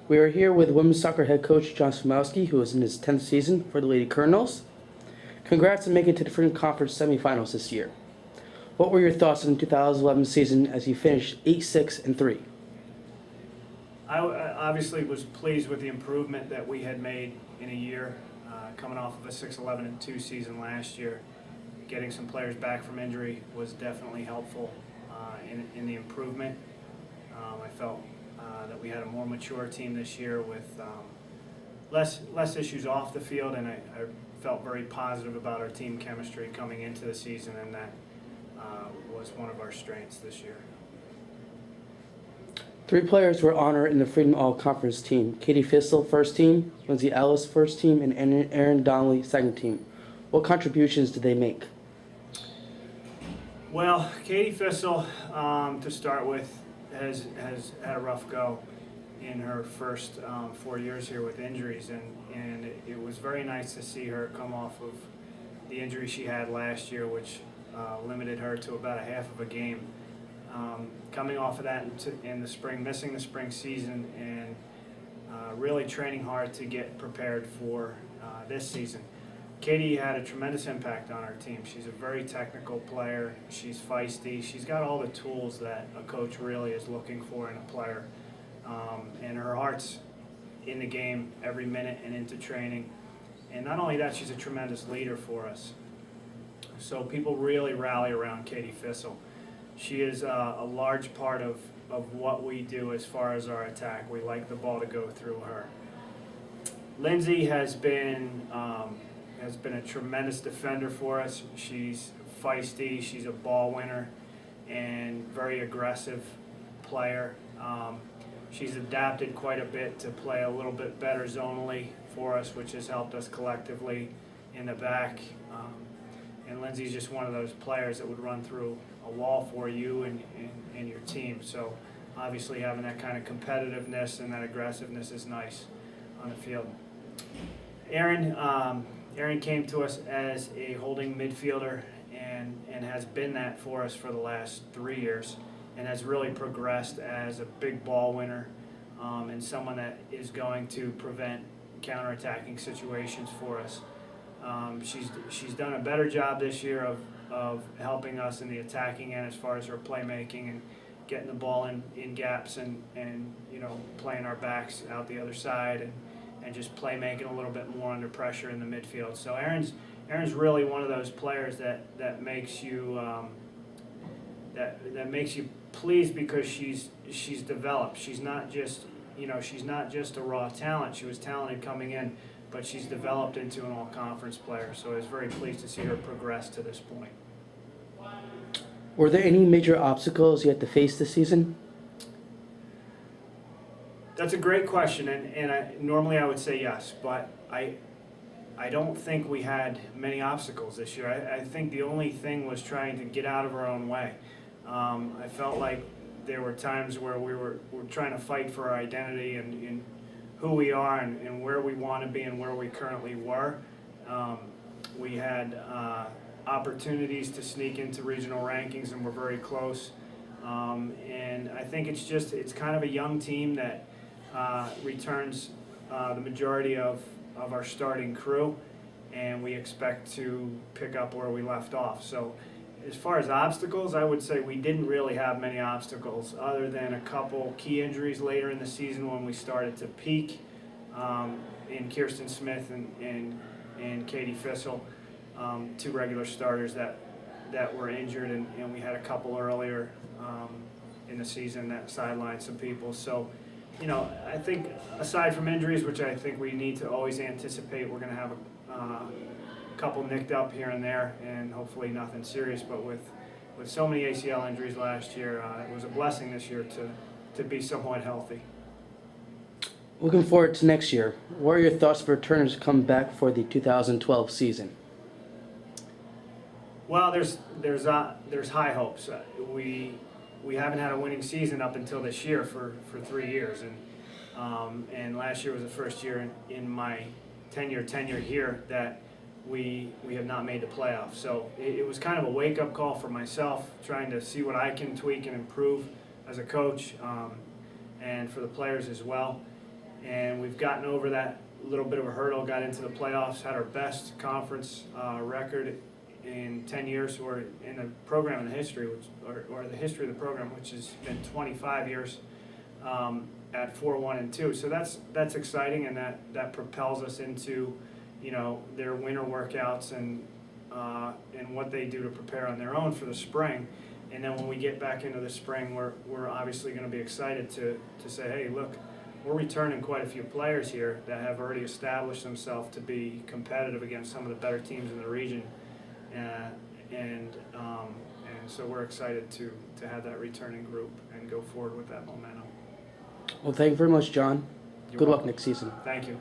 We are here with women's soccer head coach John Sumoski, who is in his 10th season for the Lady Colonels. Congrats on making it to the Freedom Conference semifinals this year. What were your thoughts on the 2011 season as you finished 8-6-3? I obviously was pleased with the improvement that we had made in a year, coming off of a 6-11-2 season last year. Getting some players back from injury was definitely helpful in the improvement. I felt that we had a more mature team this year with less issues off the field, and I felt very positive about our team chemistry coming into the season, and that was one of our strengths this year. 3 players were honored in the Freedom All-Conference team. Katie Fissel, first team, Lindsay Ellis, first team, and Erin Donnelly, second team. What contributions did they make? Well, Katie Fissel, to start with, has had a rough go in her first 4 years here with injuries, and it was very nice to see her come off of the injury she had last year, which limited her to about a half of a game. Coming off of that in the spring, missing the spring season, and really training hard to get prepared for this season. Katie had a tremendous impact on our team. She's a very technical player. She's feisty. She's got all the tools that a coach really is looking for in a player. And her heart's in the game every minute and into training. And not only that, she's a tremendous leader for us. So people really rally around Katie Fissel. She is a large part of what we do as far as our attack. We like the ball to go through her. Lindsay has been a tremendous defender for us. She's feisty, she's a ball winner, and very aggressive player. She's adapted quite a bit to play a little bit better zonally for us, which has helped us collectively in the back. And Lindsay's just one of those players that would run through a wall for you and your team. So obviously having that kind of competitiveness and that aggressiveness is nice on the field. Erin came to us as a holding midfielder and has been that for us for the last 3 years, and has really progressed as a big ball winner and someone that is going to prevent counterattacking situations for us. She's done a better job this year of helping us in the attacking end as far as her playmaking and getting the ball in gaps and playing our backs out the other side and just playmaking a little bit more under pressure in the midfield. So Erin's really one of those players that makes you that makes you pleased because she's developed. She's not just a raw talent. She was talented coming in, but she's developed into an all-conference player. So I was very pleased to see her progress to this point. Were there any major obstacles you had to face this season? That's a great question, and normally I would say yes, but I don't think we had many obstacles this year. I think the only thing was trying to get out of our own way. I felt like there were times where we were trying to fight for our identity and who we are and where we want to be and where we currently were. We had opportunities to sneak into regional rankings, and we're very close. And I think it's kind of a young team that returns the majority of our starting crew, and we expect to pick up where we left off. So as far as obstacles, I would say we didn't really have many obstacles other than a couple key injuries later in the season when we started to peak in Kirsten Smith and Katie Fissel, 2 regular starters that were injured, and we had a couple earlier in the season that sidelined some people. So I think aside from injuries, which I think we need to always anticipate, we're going to have a couple nicked up here and there, and hopefully nothing serious. But with so many ACL injuries last year, it was a blessing this year to be somewhat healthy. Looking forward to next year, what are your thoughts for returners to come back for the 2012 season? Well, there's high hopes. We haven't had a winning season up until this year for 3 years, and last year was the first year in my tenure here that we have not made the playoffs. So it was kind of a wake-up call for myself, trying to see what I can tweak and improve as a coach, and for the players as well. and we've gotten over that little bit of a hurdle, got into the playoffs, had our best conference record in 10 years, or in the program in the history, or the history of the program, which has been 25 years, at 4-1-2. So that's exciting, and that propels us into, their winter workouts and what they do to prepare on their own for the spring. And then when we get back into the spring, we're obviously going to be excited to say, hey, look, we're returning quite a few players here that have already established themselves to be competitive against some of the better teams in the region. And so we're excited to have that returning group and go forward with that momentum. Well, thank you very much, John. You're Good luck welcome. next season. Thank you.